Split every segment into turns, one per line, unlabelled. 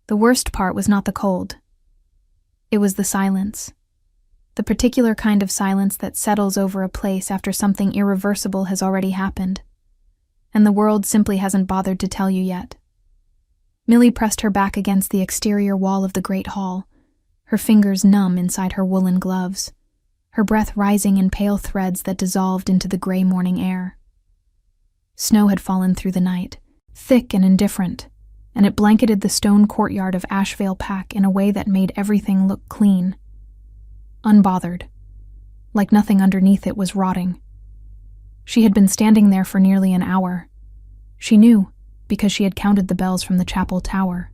The worst part was not the cold. It was the silence. The particular kind of silence that settles over a place after something irreversible has already happened, and the world simply hasn't bothered to tell you yet. Millie pressed her back against the exterior wall of the great hall, her fingers numb inside her woolen gloves, her breath rising in pale threads that dissolved into the gray morning air. Snow had fallen through the night, thick and indifferent, and it blanketed the stone courtyard of Ashvale Pack in a way that made everything look clean. Unbothered, like nothing underneath it was rotting. She had been standing there for nearly an hour. She knew, because she had counted the bells from the chapel tower,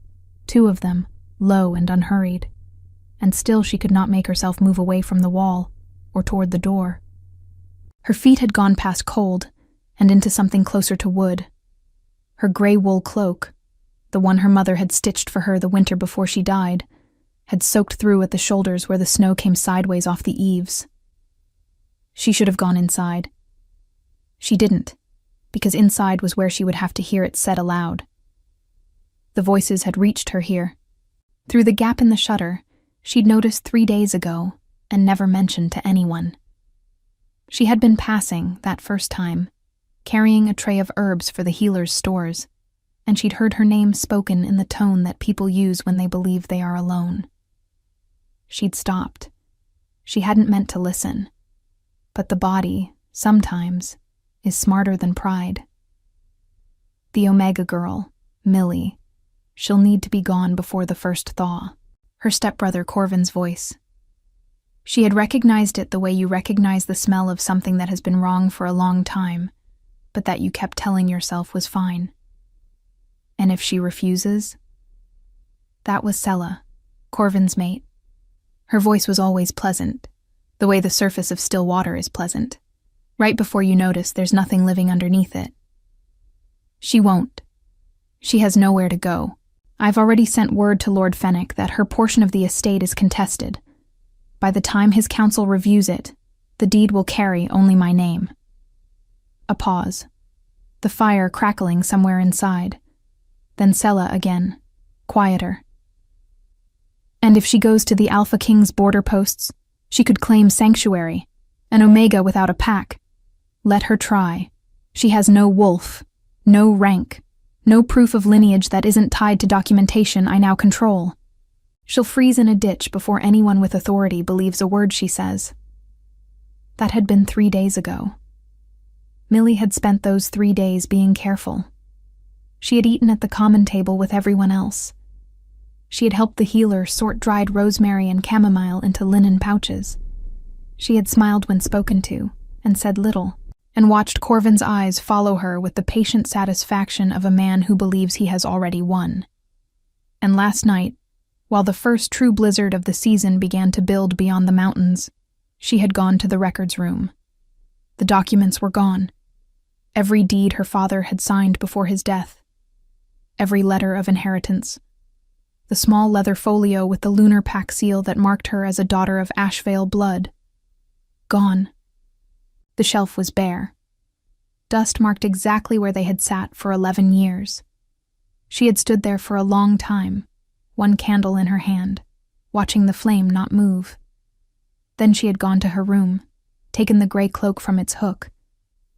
2 of them, low and unhurried, and still she could not make herself move away from the wall or toward the door. Her feet had gone past cold and into something closer to wood. Her gray wool cloak, the one her mother had stitched for her the winter before she died, had soaked through at the shoulders where the snow came sideways off the eaves. She should have gone inside. She didn't, because inside was where she would have to hear it said aloud. The voices had reached her here. Through the gap in the shutter, she'd noticed 3 days ago and never mentioned to anyone. She had been passing that first time, carrying a tray of herbs for the healer's stores, and she'd heard her name spoken in the tone that people use when they believe they are alone. She'd stopped. She hadn't meant to listen. But the body, sometimes, is smarter than pride. The Omega girl, Millie, she'll need to be gone before the first thaw. Her stepbrother Corvin's voice. She had recognized it the way you recognize the smell of something that has been wrong for a long time, but that you kept telling yourself was fine. And if she refuses? That was Sella, Corvin's mate. Her voice was always pleasant, the way the surface of still water is pleasant. Right before you notice there's nothing living underneath it. She won't. She has nowhere to go. I've already sent word to Lord Fenwick that her portion of the estate is contested. By the time his council reviews it, the deed will carry only my name. A pause. The fire crackling somewhere inside. Then Sella again, quieter. And if she goes to the AlphaKing's border posts, she could claim sanctuary, an Omega without a pack. Let her try. She has no wolf, no rank, no proof of lineage that isn't tied to documentation I now control. She'll freeze in a ditch before anyone with authority believes a word she says. That had been 3 days ago. Millie had spent those 3 days being careful. She had eaten at the common table with everyone else. She had helped the healer sort dried rosemary and chamomile into linen pouches. She had smiled when spoken to, and said little, and watched Corvin's eyes follow her with the patient satisfaction of a man who believes he has already won. And last night, while the first true blizzard of the season began to build beyond the mountains, she had gone to the records room. The documents were gone. Every deed her father had signed before his death. Every letter of inheritance. The small leather folio with the lunar pack seal that marked her as a daughter of Ashvale blood. Gone. The shelf was bare. Dust marked exactly where they had sat for 11 years. She had stood there for a long time, one candle in her hand, watching the flame not move. Then she had gone to her room, taken the gray cloak from its hook,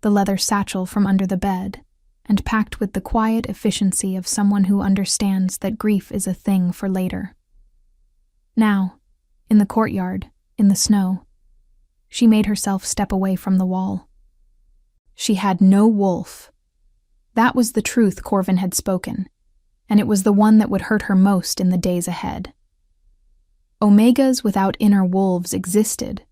the leather satchel from under the bed, and packed with the quiet efficiency of someone who understands that grief is a thing for later. Now, in the courtyard, in the snow, she made herself step away from the wall. She had no wolf. That was the truth Corvin had spoken, and it was the one that would hurt her most in the days ahead. Omegas without inner wolves existed.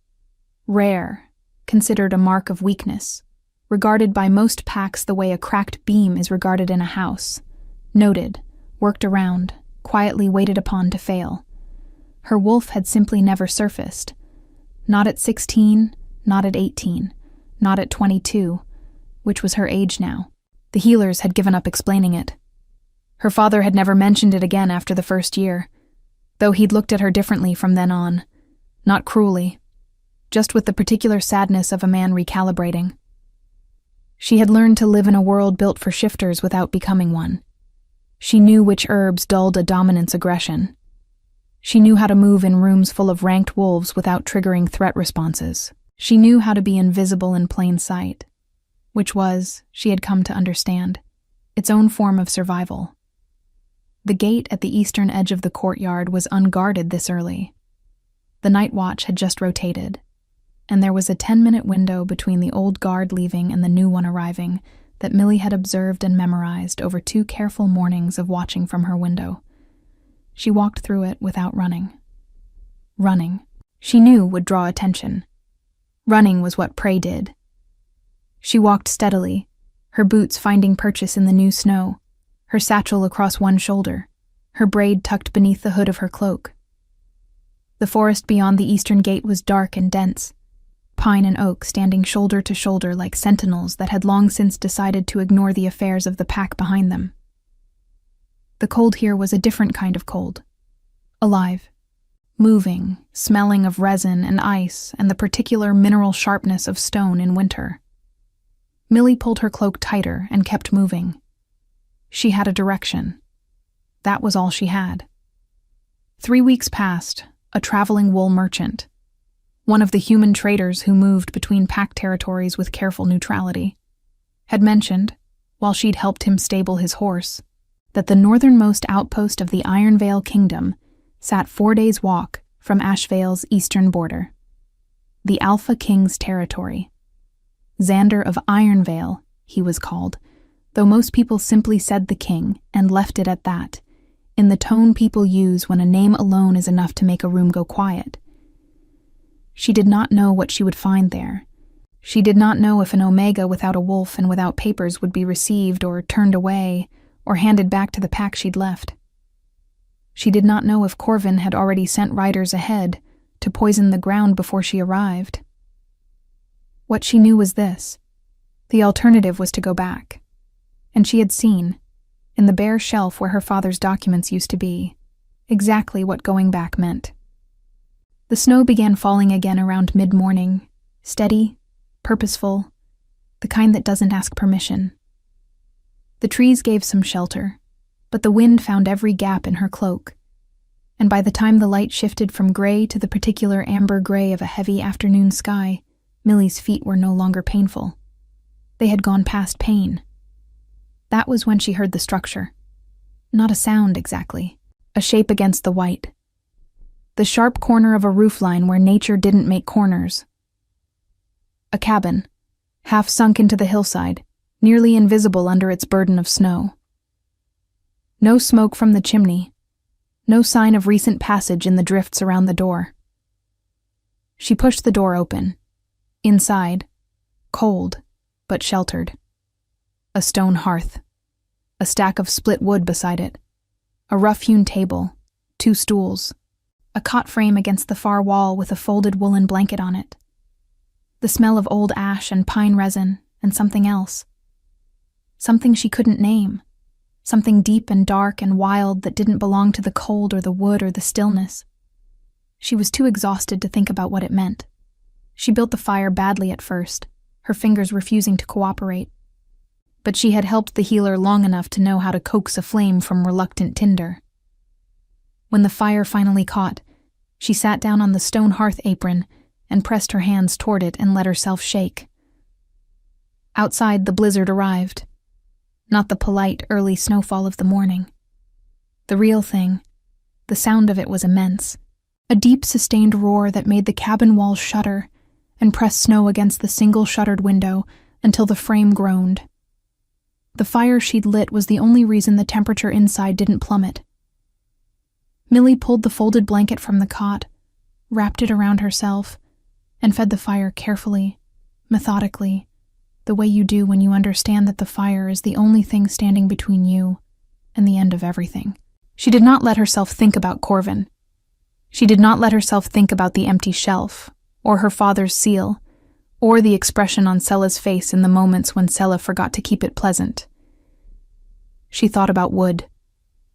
Rare, considered a mark of weakness, regarded by most packs the way a cracked beam is regarded in a house, noted, worked around, quietly waited upon to fail. Her wolf had simply never surfaced. Not at 16, not at 18, not at 22, which was her age now. The healers had given up explaining it. Her father had never mentioned it again after the first year, though he'd looked at her differently from then on, not cruelly, just with the particular sadness of a man recalibrating. She had learned to live in a world built for shifters without becoming one. She knew which herbs dulled a dominant's aggression. She knew how to move in rooms full of ranked wolves without triggering threat responses. She knew how to be invisible in plain sight, which was, she had come to understand, its own form of survival. The gate at the eastern edge of the courtyard was unguarded this early. The night watch had just rotated, and there was a 10-minute window between the old guard leaving and the new one arriving that Millie had observed and memorized over 2 careful mornings of watching from her window. She walked through it without running. Running, she knew, would draw attention. Running was what prey did. She walked steadily, her boots finding purchase in the new snow, her satchel across one shoulder, her braid tucked beneath the hood of her cloak. The forest beyond the eastern gate was dark and dense, pine and oak standing shoulder to shoulder like sentinels that had long since decided to ignore the affairs of the pack behind them. The cold here was a different kind of cold. Alive, moving, smelling of resin and ice and the particular mineral sharpness of stone in winter. Millie pulled her cloak tighter and kept moving. She had a direction. That was all she had. 3 weeks passed, a traveling wool merchant, one of the human traders who moved between pack territories with careful neutrality, had mentioned, while she'd helped him stable his horse, that the northernmost outpost of the Ironvale Kingdom sat 4 days' walk from Ashvale's eastern border. The AlphaKing's territory. Xander of Ironvale, he was called, though most people simply said the king and left it at that, in the tone people use when a name alone is enough to make a room go quiet. She did not know what she would find there. She did not know if an Omega without a wolf and without papers would be received or turned away or handed back to the pack she'd left. She did not know if Corvin had already sent riders ahead to poison the ground before she arrived. What she knew was this: the alternative was to go back. And she had seen, in the bare shelf where her father's documents used to be, exactly what going back meant. The snow began falling again around mid-morning, steady, purposeful, the kind that doesn't ask permission. The trees gave some shelter, but the wind found every gap in her cloak, and by the time the light shifted from gray to the particular amber gray of a heavy afternoon sky, Millie's feet were no longer painful. They had gone past pain. That was when she heard the structure. Not a sound exactly, a shape against the white. The sharp corner of a roofline where nature didn't make corners. A cabin, half sunk into the hillside, nearly invisible under its burden of snow. No smoke from the chimney, no sign of recent passage in the drifts around the door. She pushed the door open. Inside, cold, but sheltered. A stone hearth, a stack of split wood beside it, a rough-hewn table, 2 stools, a cot frame against the far wall with a folded woolen blanket on it. The smell of old ash and pine resin and something else. Something she couldn't name. Something deep and dark and wild that didn't belong to the cold or the wood or the stillness. She was too exhausted to think about what it meant. She built the fire badly at first, her fingers refusing to cooperate. But she had helped the healer long enough to know how to coax a flame from reluctant tinder. When the fire finally caught, she sat down on the stone hearth apron and pressed her hands toward it and let herself shake. Outside, the blizzard arrived. Not the polite, early snowfall of the morning. The real thing. The sound of it was immense. A deep, sustained roar that made the cabin walls shudder and press snow against the single shuttered window until the frame groaned. The fire she'd lit was the only reason the temperature inside didn't plummet. Millie pulled the folded blanket from the cot, wrapped it around herself, and fed the fire carefully, methodically, the way you do when you understand that the fire is the only thing standing between you and the end of everything. She did not let herself think about Corvin. She did not let herself think about the empty shelf, or her father's seal, or the expression on Sella's face in the moments when Sella forgot to keep it pleasant. She thought about wood,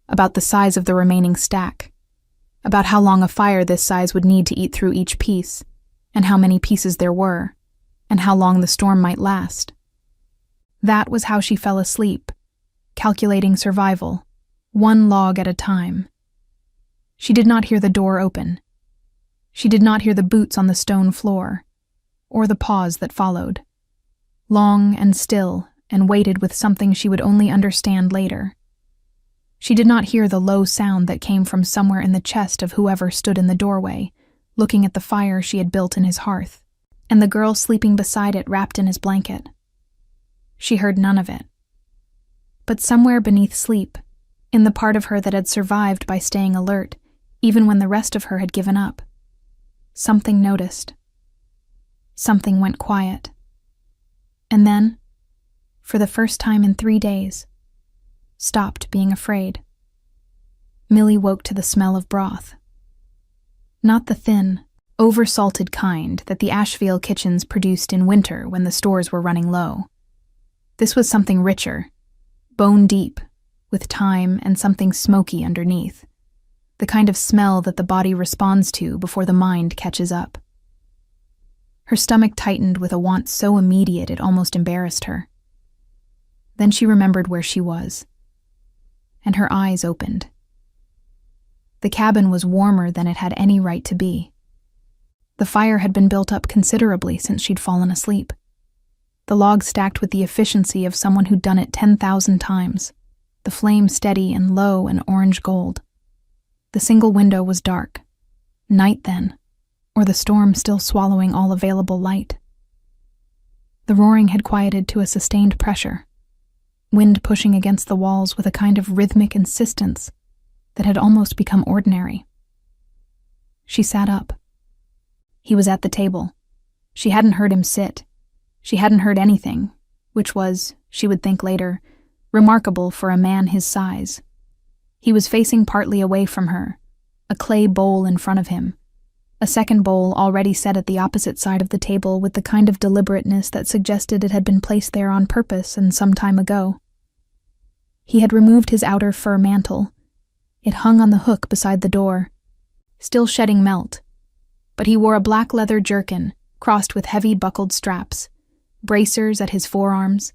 about the size of the remaining stack, about how long a fire this size would need to eat through each piece, and how many pieces there were, and how long the storm might last. That was how she fell asleep, calculating survival, one log at a time. She did not hear the door open. She did not hear the boots on the stone floor, or the pause that followed, long and still and weighted with something she would only understand later. She did not hear the low sound that came from somewhere in the chest of whoever stood in the doorway, looking at the fire she had built in his hearth, and the girl sleeping beside it wrapped in his blanket. She heard none of it. But somewhere beneath sleep, in the part of her that had survived by staying alert, even when the rest of her had given up, something noticed. Something went quiet. And then, for the first time in 3 days, stopped being afraid. Millie woke to the smell of broth. Not the thin, over-salted kind that the Asheville kitchens produced in winter when the stores were running low. This was something richer, bone-deep, with thyme and something smoky underneath, the kind of smell that the body responds to before the mind catches up. Her stomach tightened with a want so immediate it almost embarrassed her. Then she remembered where she was, and her eyes opened. The cabin was warmer than it had any right to be. The fire had been built up considerably since she'd fallen asleep. The logs stacked with the efficiency of someone who'd done it 10,000 times, the flame steady and low and orange gold. The single window was dark. Night then, or the storm still swallowing all available light. The roaring had quieted to a sustained pressure, wind pushing against the walls with a kind of rhythmic insistence that had almost become ordinary. She sat up. He was at the table. She hadn't heard him sit. She hadn't heard anything, which was, she would think later, remarkable for a man his size. He was facing partly away from her, a clay bowl in front of him, a second bowl already set at the opposite side of the table with the kind of deliberateness that suggested it had been placed there on purpose and some time ago. He had removed his outer fur mantle. It hung on the hook beside the door, still shedding melt, but he wore a black leather jerkin crossed with heavy buckled straps, bracers at his forearms,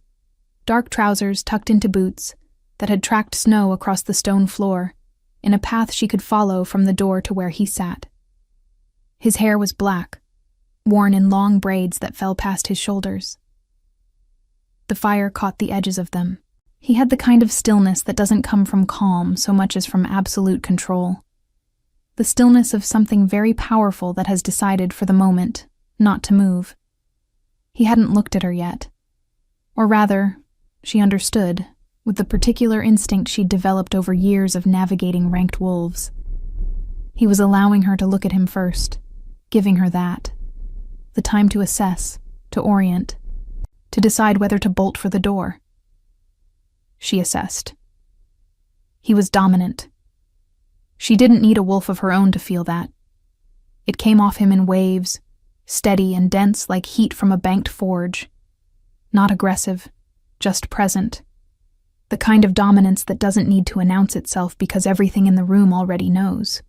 dark trousers tucked into boots that had tracked snow across the stone floor in a path she could follow from the door to where he sat. His hair was black, worn in long braids that fell past his shoulders. The fire caught the edges of them. He had the kind of stillness that doesn't come from calm so much as from absolute control. The stillness of something very powerful that has decided for the moment not to move. He hadn't looked at her yet. Or rather, she understood, with the particular instinct she'd developed over years of navigating ranked wolves. He was allowing her to look at him first, giving her that. The time to assess, to orient, to decide whether to bolt for the door. She assessed. He was dominant. She didn't need a wolf of her own to feel that. It came off him in waves, steady and dense like heat from a banked forge. Not aggressive, just present. The kind of dominance that doesn't need to announce itself because everything in the room already knows.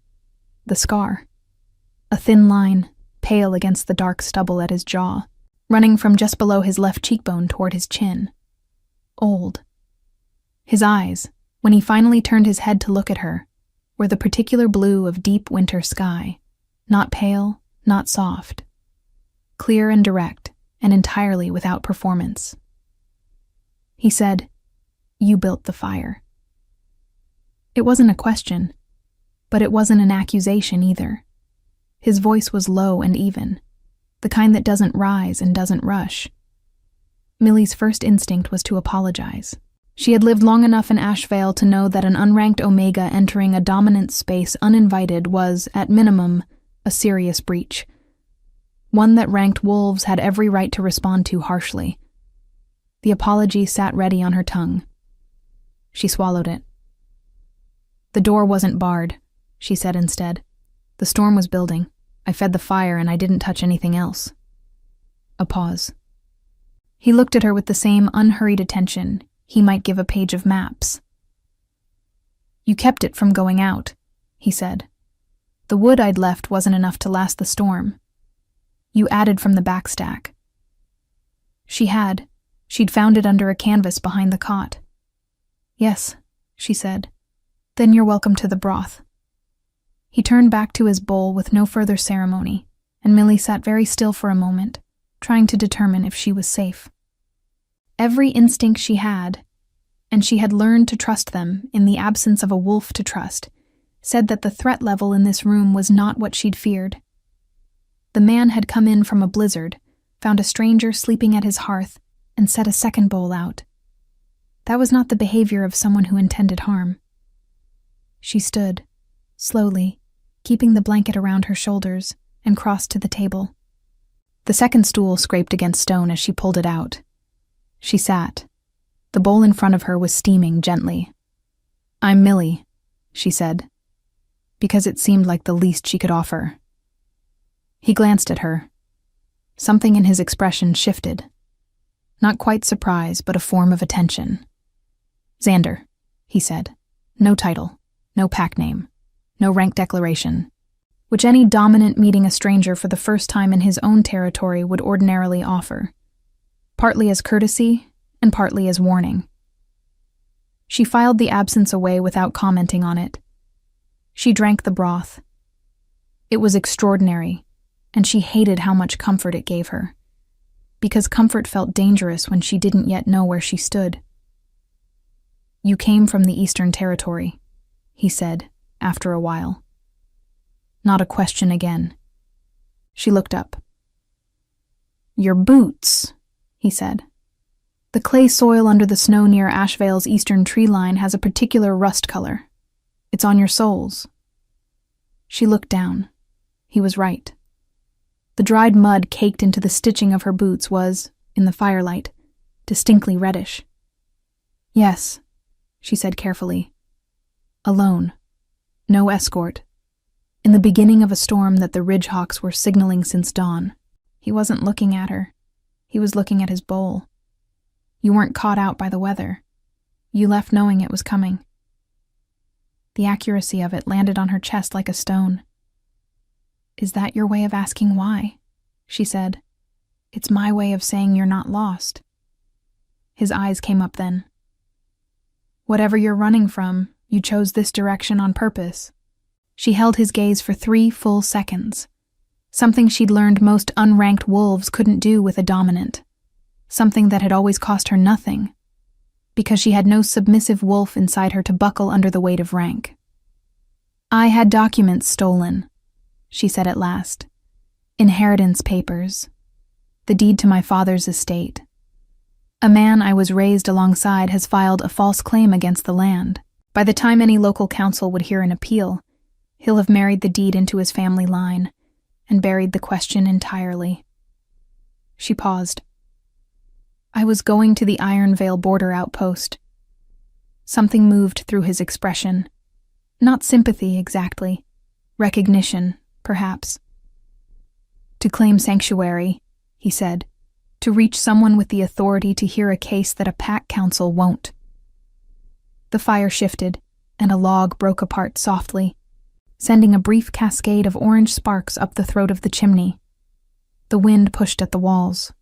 The scar. A thin line, pale against the dark stubble at his jaw, running from just below his left cheekbone toward his chin. Old. His eyes, when he finally turned his head to look at her, were the particular blue of deep winter sky, not pale, not soft. Clear and direct, and entirely without performance. He said, "You built the fire." It wasn't a question, but it wasn't an accusation either. His voice was low and even, the kind that doesn't rise and doesn't rush. Millie's first instinct was to apologize. She had lived long enough in Asheville to know that an unranked Omega entering a dominant space uninvited was, at minimum, a serious breach. One that ranked wolves had every right to respond to harshly. The apology sat ready on her tongue. She swallowed it. "The door wasn't barred," she said instead. "The storm was building. I fed the fire and I didn't touch anything else." A pause. He looked at her with the same unhurried attention he might give a page of maps. "You kept it from going out," he said. "The wood I'd left wasn't enough to last the storm. You added from the back stack." She'd found it under a canvas behind the cot. "Yes," she said. Then you're welcome to the broth." He turned back to his bowl with no further ceremony, and Millie sat very still for a moment, trying to determine if she was safe. Every instinct she had, and she had learned to trust them in the absence of a wolf to trust, said that the threat level in this room was not what she'd feared. The man had come in from a blizzard, found a stranger sleeping at his hearth, and set a second bowl out. That was not the behavior of someone who intended harm. She stood, slowly, keeping the blanket around her shoulders, and crossed to the table. The second stool scraped against stone as she pulled it out. She sat. The bowl in front of her was steaming gently. "I'm Millie," she said, because it seemed like the least she could offer. He glanced at her. Something in his expression shifted. Not quite surprise, but a form of attention. "Xander," he said. "No title, no pack name, no rank declaration," which any dominant meeting a stranger for the first time in his own territory would ordinarily offer, partly as courtesy and partly as warning. She filed the absence away without commenting on it. She drank the broth. It was extraordinary, and she hated how much comfort it gave her, because comfort felt dangerous when she didn't yet know where she stood. "You came from the Eastern Territory," he said, after a while. Not a question again. She looked up. "Your boots," he said. "The clay soil under the snow near Ashvale's eastern tree line has a particular rust color. It's on your soles." She looked down. He was right. The dried mud caked into the stitching of her boots was, in the firelight, distinctly reddish. "Yes," she said carefully. "Alone. No escort. In the beginning of a storm that the Ridgehawks were signaling since dawn." He wasn't looking at her. He was looking at his bowl. "You weren't caught out by the weather. You left knowing it was coming." The accuracy of it landed on her chest like a stone. "Is that your way of asking why?" she said. "It's my way of saying you're not lost." His eyes came up then. "Whatever you're running from, you chose this direction on purpose." She held his gaze for 3 full seconds, something she'd learned most unranked wolves couldn't do with a dominant, something that had always cost her nothing, because she had no submissive wolf inside her to buckle under the weight of rank. "I had documents stolen," she said at last. "Inheritance papers. The deed to my father's estate. A man I was raised alongside has filed a false claim against the land. By the time any local council would hear an appeal, he'll have married the deed into his family line and buried the question entirely." She paused. "I was going to the Iron Vale border outpost." Something moved through his expression. Not sympathy exactly. Recognition, perhaps. "To claim sanctuary," he said. "To reach someone with the authority to hear a case that a pack council won't." The fire shifted, and a log broke apart softly, sending a brief cascade of orange sparks up the throat of the chimney. The wind pushed at the walls.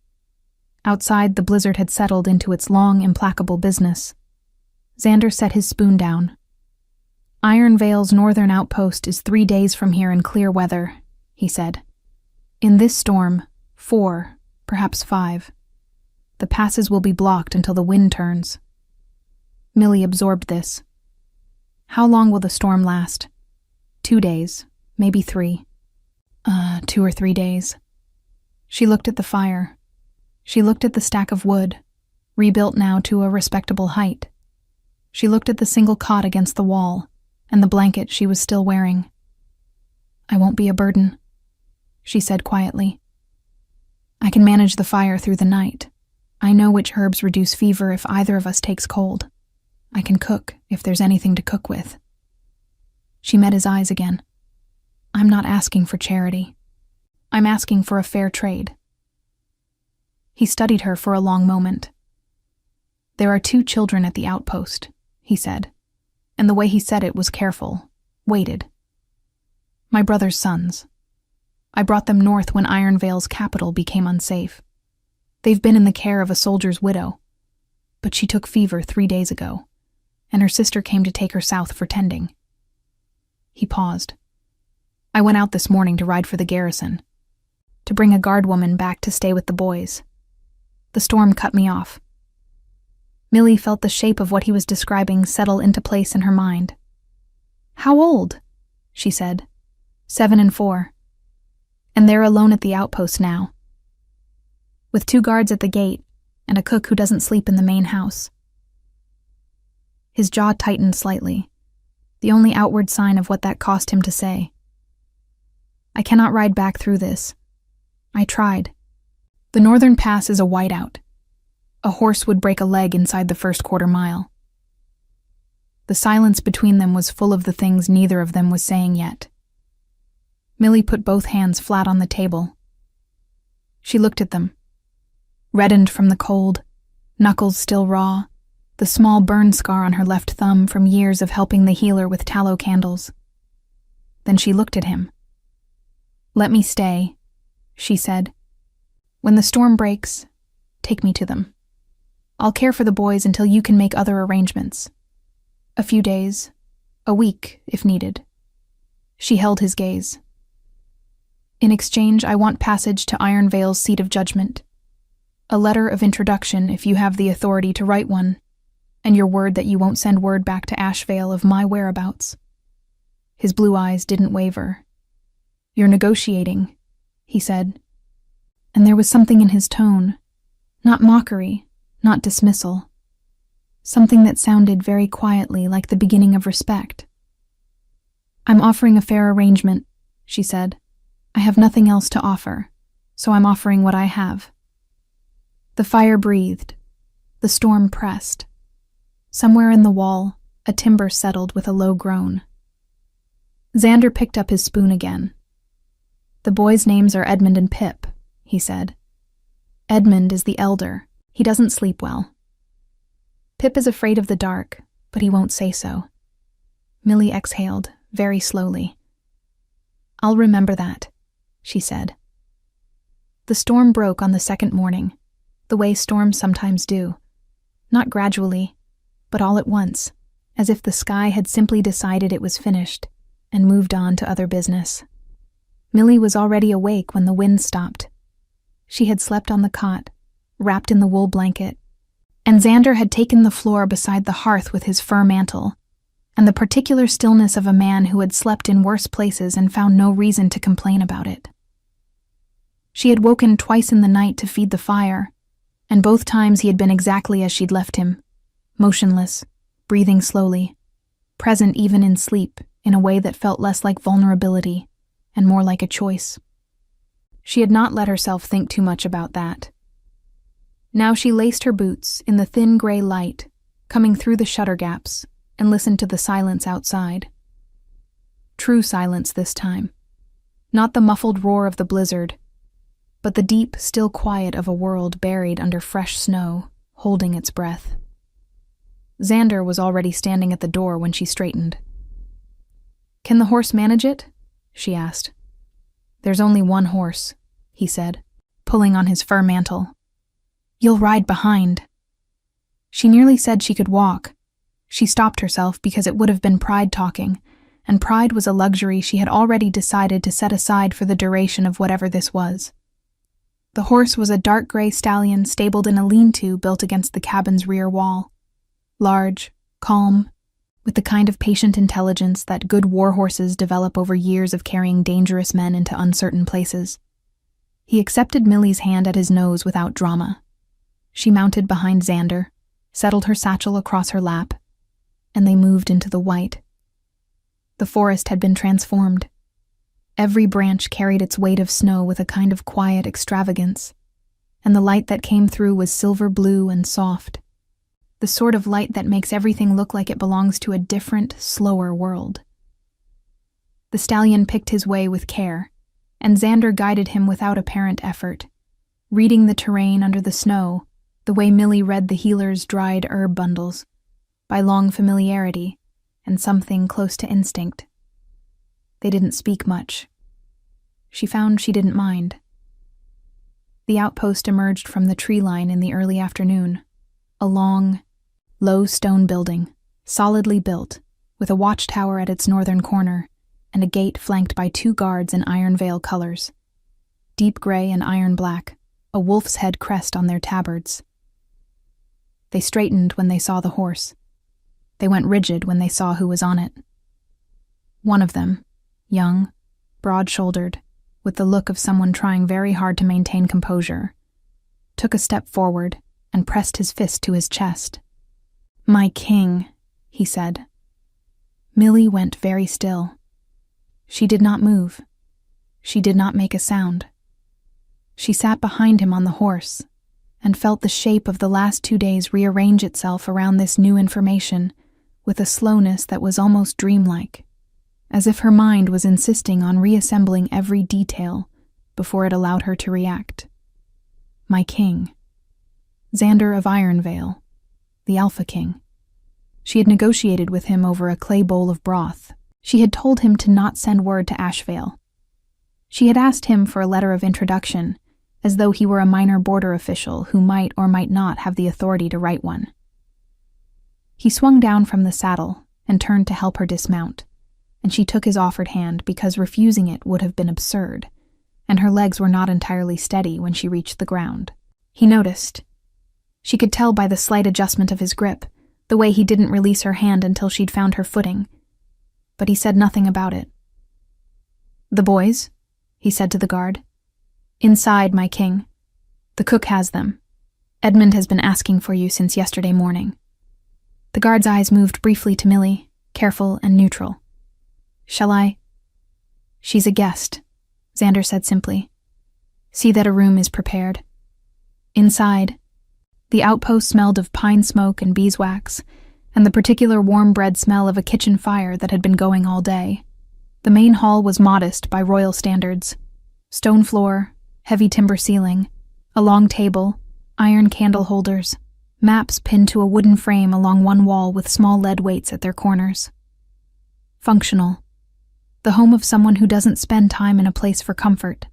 Outside, the blizzard had settled into its long, implacable business. Xander set his spoon down. "Iron Vale's northern outpost is 3 days from here in clear weather," he said. "In this storm, 4, perhaps 5. The passes will be blocked until the wind turns." Millie absorbed this. "How long will the storm last?" 2 days, maybe 3. 2 or 3 days. She looked at the fire. She looked at the stack of wood, rebuilt now to a respectable height. She looked at the single cot against the wall, and the blanket she was still wearing. "I won't be a burden," she said quietly. "I can manage the fire through the night. I know which herbs reduce fever if either of us takes cold. I can cook if there's anything to cook with." She met his eyes again. "I'm not asking for charity. I'm asking for a fair trade." He studied her for a long moment. "There are 2 children at the outpost," he said, and the way he said it was careful, weighted. "My brother's sons. I brought them north when Iron Vale's capital became unsafe. They've been in the care of a soldier's widow, but she took fever 3 days ago, and her sister came to take her south for tending. He paused. I went out this morning to ride for the garrison, to bring a guardwoman back to stay with the boys. The storm cut me off. Millie felt the shape of what he was describing settle into place in her mind. How old? She said. 7 and 4. And they're alone at the outpost now, with 2 guards at the gate and a cook who doesn't sleep in the main house. His jaw tightened slightly, the only outward sign of what that cost him to say. I cannot ride back through this. I tried. The northern pass is a whiteout. A horse would break a leg inside the first quarter mile. The silence between them was full of the things neither of them was saying yet. Millie put both hands flat on the table. She looked at them, reddened from the cold, knuckles still raw, the small burn scar on her left thumb from years of helping the healer with tallow candles. Then she looked at him. Let me stay, she said. When the storm breaks, take me to them. I'll care for the boys until you can make other arrangements. A few days, a week, if needed. She held his gaze. In exchange, I want passage to Iron Vale's seat of judgment. A letter of introduction if you have the authority to write one, and your word that you won't send word back to Ashvale of my whereabouts. His blue eyes didn't waver. You're negotiating, he said. And there was something in his tone, not mockery, not dismissal. Something that sounded very quietly like the beginning of respect. I'm offering a fair arrangement, she said. I have nothing else to offer, so I'm offering what I have. The fire breathed. The storm pressed. Somewhere in the wall, a timber settled with a low groan. Xander picked up his spoon again. The boys' names are Edmund and Pip, he said. Edmund is the elder. He doesn't sleep well. Pip is afraid of the dark, but he won't say so. Millie exhaled, very slowly. I'll remember that, she said. The storm broke on the second morning, the way storms sometimes do. Not gradually, but all at once, as if the sky had simply decided it was finished and moved on to other business. Millie was already awake when the wind stopped. She had slept on the cot, wrapped in the wool blanket, and Xander had taken the floor beside the hearth with his fur mantle, and the particular stillness of a man who had slept in worse places and found no reason to complain about it. She had woken twice in the night to feed the fire, and both times he had been exactly as she'd left him, motionless, breathing slowly, present even in sleep in a way that felt less like vulnerability and more like a choice. She had not let herself think too much about that. Now she laced her boots in the thin gray light coming through the shutter gaps and listened to the silence outside. True silence this time. Not the muffled roar of the blizzard, but the deep, still quiet of a world buried under fresh snow, holding its breath. Xander was already standing at the door when she straightened. "Can the horse manage it?" she asked. "There's only one horse," he said, pulling on his fur mantle. "You'll ride behind." She nearly said she could walk. She stopped herself because it would have been pride talking, and pride was a luxury she had already decided to set aside for the duration of whatever this was. The horse was a dark gray stallion stabled in a lean-to built against the cabin's rear wall. Large, calm, with the kind of patient intelligence that good war horses develop over years of carrying dangerous men into uncertain places. He accepted Millie's hand at his nose without drama. She mounted behind Xander, settled her satchel across her lap, and they moved into the white. The forest had been transformed. Every branch carried its weight of snow with a kind of quiet extravagance, and the light that came through was silver blue and soft, the sort of light that makes everything look like it belongs to a different, slower world. The stallion picked his way with care, and Xander guided him without apparent effort, reading the terrain under the snow the way Millie read the healer's dried herb bundles, by long familiarity and something close to instinct. They didn't speak much. She found she didn't mind. The outpost emerged from the tree line in the early afternoon, a long, low stone building, solidly built, with a watchtower at its northern corner and a gate flanked by 2 guards in iron veil colors. Deep gray and iron black, a wolf's head crest on their tabards. They straightened when they saw the horse. They went rigid when they saw who was on it. One of them, young, broad-shouldered, with the look of someone trying very hard to maintain composure, took a step forward and pressed his fist to his chest. "My king," he said. Millie went very still. She did not move. She did not make a sound. She sat behind him on the horse and felt the shape of the last 2 days rearrange itself around this new information with a slowness that was almost dreamlike, as if her mind was insisting on reassembling every detail before it allowed her to react. My king. Xander of Ironvale, the AlphaKing. She had negotiated with him over a clay bowl of broth. She had told him to not send word to Ashvale. She had asked him for a letter of introduction, as though he were a minor border official who might or might not have the authority to write one. He swung down from the saddle and turned to help her dismount, and she took his offered hand because refusing it would have been absurd, and her legs were not entirely steady when she reached the ground. He noticed. She could tell by the slight adjustment of his grip, the way he didn't release her hand until she'd found her footing, but he said nothing about it. "The boys?" he said to the guard. "Inside, my king. The cook has them. Edmund has been asking for you since yesterday morning." The guard's eyes moved briefly to Millie, careful and neutral. "Shall I?" "She's a guest," Xander said simply. "See that a room is prepared." Inside, the outpost smelled of pine smoke and beeswax, and the particular warm bread smell of a kitchen fire that had been going all day. The main hall was modest by royal standards. Stone floor, heavy timber ceiling, a long table, iron candle holders, maps pinned to a wooden frame along one wall with small lead weights at their corners. Functional. The home of someone who doesn't spend time in a place for comfort,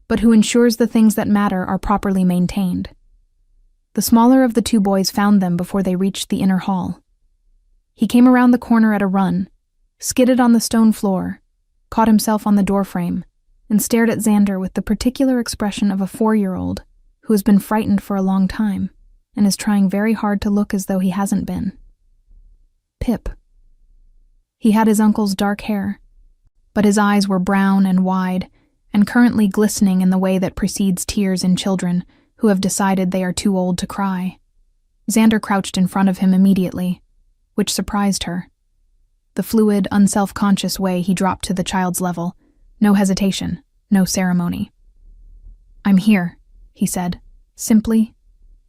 but who ensures the things that matter are properly maintained. The smaller of the 2 boys found them before they reached the inner hall. He came around the corner at a run, skidded on the stone floor, caught himself on the doorframe, and stared at Xander with the particular expression of a 4-year-old who has been frightened for a long time and is trying very hard to look as though he hasn't been. Pip. He had his uncle's dark hair, but his eyes were brown and wide and currently glistening in the way that precedes tears in children who have decided they are too old to cry. Xander crouched in front of him immediately, which surprised her. The fluid, unself-conscious way he dropped to the child's level, no hesitation, no ceremony. "I'm here," he said, simply,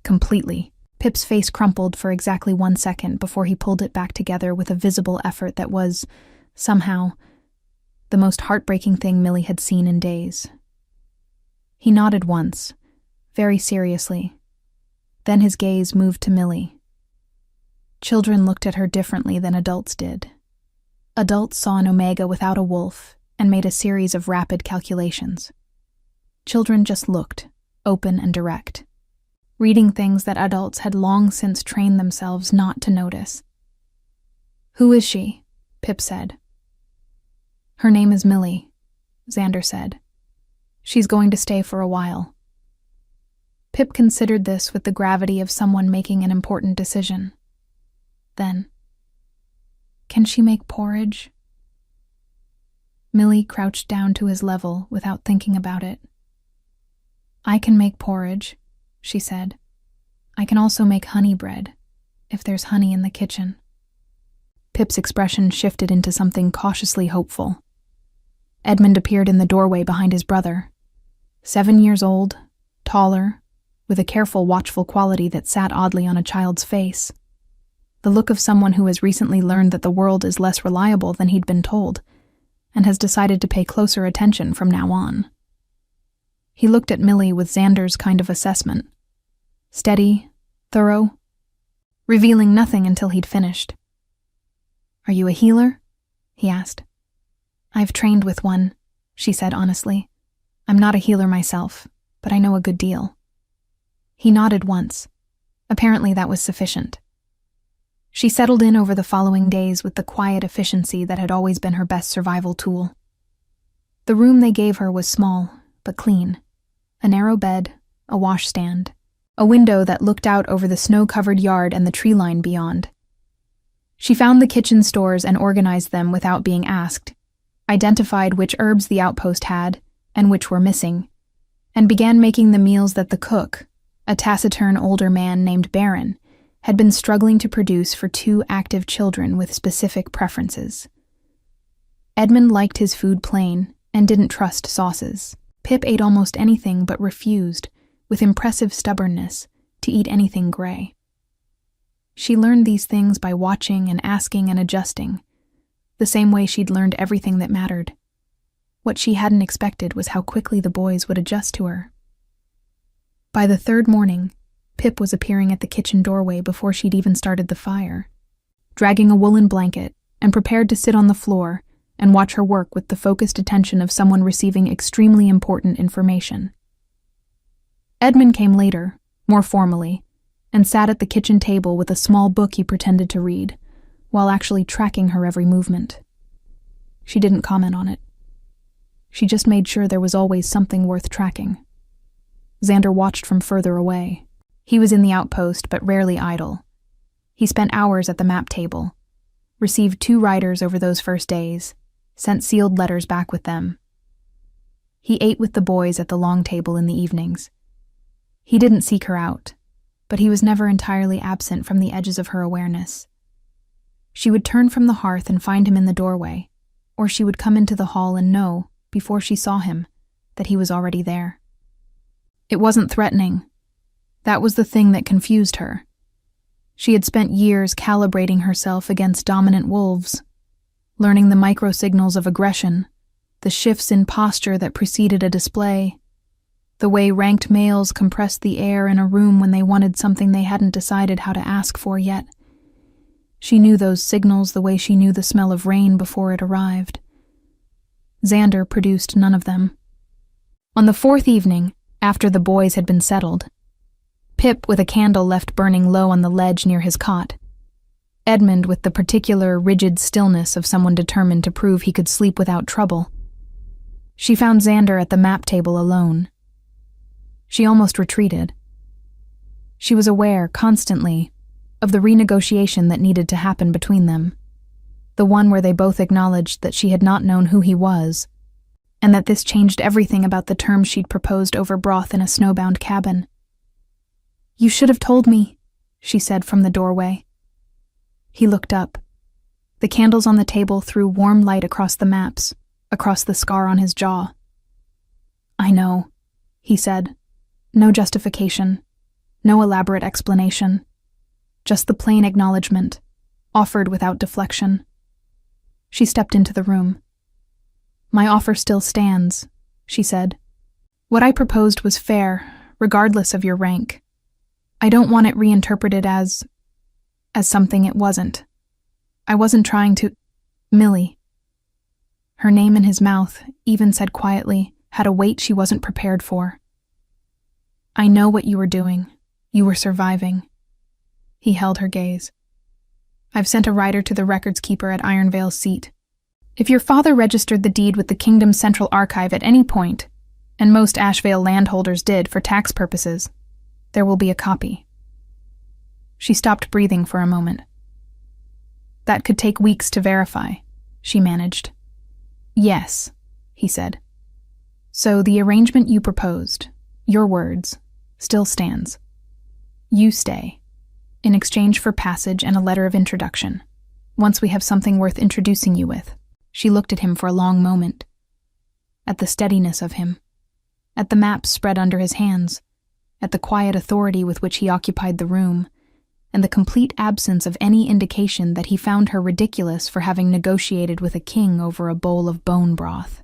completely. Pip's face crumpled for exactly 1 second before he pulled it back together with a visible effort that was, somehow, the most heartbreaking thing Millie had seen in days. He nodded once, very seriously. Then his gaze moved to Millie. Children looked at her differently than adults did. Adults saw an Omega without a wolf and made a series of rapid calculations. Children just looked, open and direct, reading things that adults had long since trained themselves not to notice. "Who is she?" Pip said. "Her name is Millie," Xander said. "She's going to stay for a while." Pip considered this with the gravity of someone making an important decision. Then, "Can she make porridge?" Millie crouched down to his level without thinking about it. "I can make porridge," she said. "I can also make honey bread, if there's honey in the kitchen." Pip's expression shifted into something cautiously hopeful. Edmund appeared in the doorway behind his brother. 7 years old, taller, with a careful, watchful quality that sat oddly on a child's face. The look of someone who has recently learned that the world is less reliable than he'd been told, and has decided to pay closer attention from now on. He looked at Millie with Xander's kind of assessment. Steady, thorough, revealing nothing until he'd finished. "Are you a healer?" he asked. "I've trained with one," she said honestly. "I'm not a healer myself, but I know a good deal." He nodded once. Apparently that was sufficient. She settled in over the following days with the quiet efficiency that had always been her best survival tool. The room they gave her was small, but clean. A narrow bed, a washstand, a window that looked out over the snow-covered yard and the tree line beyond. She found the kitchen stores and organized them without being asked, identified which herbs the outpost had and which were missing, and began making the meals that the cook, a taciturn older man named Baron, had been struggling to produce for two active children with specific preferences. Edmund liked his food plain and didn't trust sauces. Pip ate almost anything but refused, with impressive stubbornness, to eat anything gray. She learned these things by watching and asking and adjusting, the same way she'd learned everything that mattered. What she hadn't expected was how quickly the boys would adjust to her. By the third morning, Pip was appearing at the kitchen doorway before she'd even started the fire, dragging a woolen blanket and prepared to sit on the floor and watch her work with the focused attention of someone receiving extremely important information. Edmund came later, more formally, and sat at the kitchen table with a small book he pretended to read, while actually tracking her every movement. She didn't comment on it. She just made sure there was always something worth tracking. Xander watched from further away. He was in the outpost, but rarely idle. He spent hours at the map table, received 2 riders over those first days, sent sealed letters back with them. He ate with the boys at the long table in the evenings. He didn't seek her out, but he was never entirely absent from the edges of her awareness. She would turn from the hearth and find him in the doorway, or she would come into the hall and know, before she saw him, that he was already there. It wasn't threatening. That was the thing that confused her. She had spent years calibrating herself against dominant wolves, learning the microsignals of aggression, the shifts in posture that preceded a display, the way ranked males compressed the air in a room when they wanted something they hadn't decided how to ask for yet. She knew those signals the way she knew the smell of rain before it arrived. Xander produced none of them. On the 4th evening, after the boys had been settled, Pip with a candle left burning low on the ledge near his cot, Edmund with the particular rigid stillness of someone determined to prove he could sleep without trouble, she found Xander at the map table alone. She almost retreated. She was aware, constantly, of the renegotiation that needed to happen between them, the one where they both acknowledged that she had not known who he was, and that this changed everything about the terms she'd proposed over broth in a snowbound cabin. "You should have told me," she said from the doorway. He looked up. The candles on the table threw warm light across the maps, across the scar on his jaw. "I know," he said. No justification, no elaborate explanation, just the plain acknowledgement, offered without deflection. She stepped into the room. "My offer still stands," she said. "What I proposed was fair, regardless of your rank. I don't want it reinterpreted as something it wasn't. I wasn't trying to— Millie." Her name in his mouth, even said quietly, had a weight she wasn't prepared for. "I know what you were doing. You were surviving." He held her gaze. "I've sent a rider to the records keeper at Ironvale's seat. If your father registered the deed with the Kingdom's Central Archive at any point, and most Ashvale landholders did for tax purposes, there will be a copy." She stopped breathing for a moment. "That could take weeks to verify," she managed. "Yes," he said. "So the arrangement you proposed, your words, still stands. You stay, in exchange for passage and a letter of introduction, once we have something worth introducing you with." She looked at him for a long moment, at the steadiness of him, at the maps spread under his hands, at the quiet authority with which he occupied the room, and the complete absence of any indication that he found her ridiculous for having negotiated with a king over a bowl of bone broth.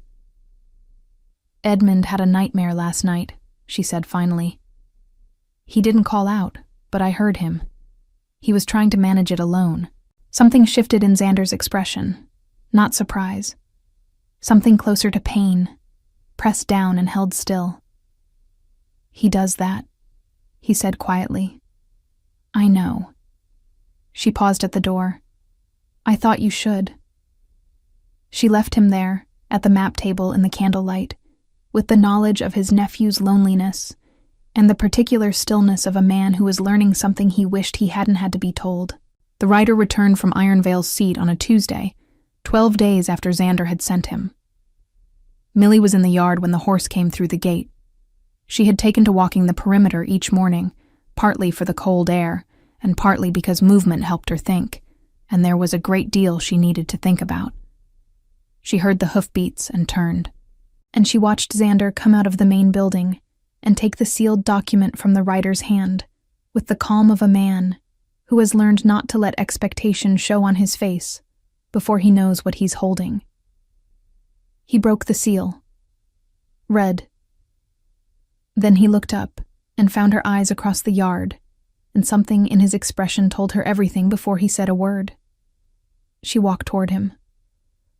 "Edmund had a nightmare last night," she said finally. "He didn't call out, but I heard him. He was trying to manage it alone." Something shifted in Xander's expression, not surprise. Something closer to pain, pressed down and held still. "He does that," he said quietly. "I know." She paused at the door. "I thought you should." She left him there, at the map table in the candlelight, with the knowledge of his nephew's loneliness and the particular stillness of a man who was learning something he wished he hadn't had to be told. The rider returned from Ironvale's seat on a Tuesday, 12 days after Xander had sent him. Millie was in the yard when the horse came through the gate. She had taken to walking the perimeter each morning, partly for the cold air, and partly because movement helped her think, and there was a great deal she needed to think about. She heard the hoofbeats and turned, and she watched Xander come out of the main building and take the sealed document from the rider's hand, with the calm of a man who has learned not to let expectation show on his face before he knows what he's holding. He broke the seal. Read. Then he looked up and found her eyes across the yard, and something in his expression told her everything before he said a word. She walked toward him.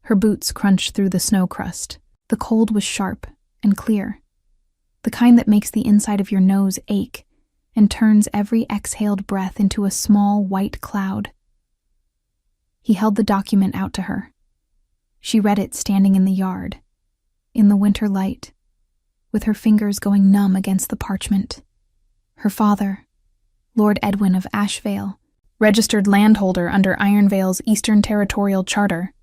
Her boots crunched through the snow crust. The cold was sharp and clear, the kind that makes the inside of your nose ache and turns every exhaled breath into a small white cloud. He held the document out to her. She read it standing in the yard, in the winter light, with her fingers going numb against the parchment. Her father, Lord Edwin of Ashvale, registered landholder under Ironvale's Eastern Territorial Charter,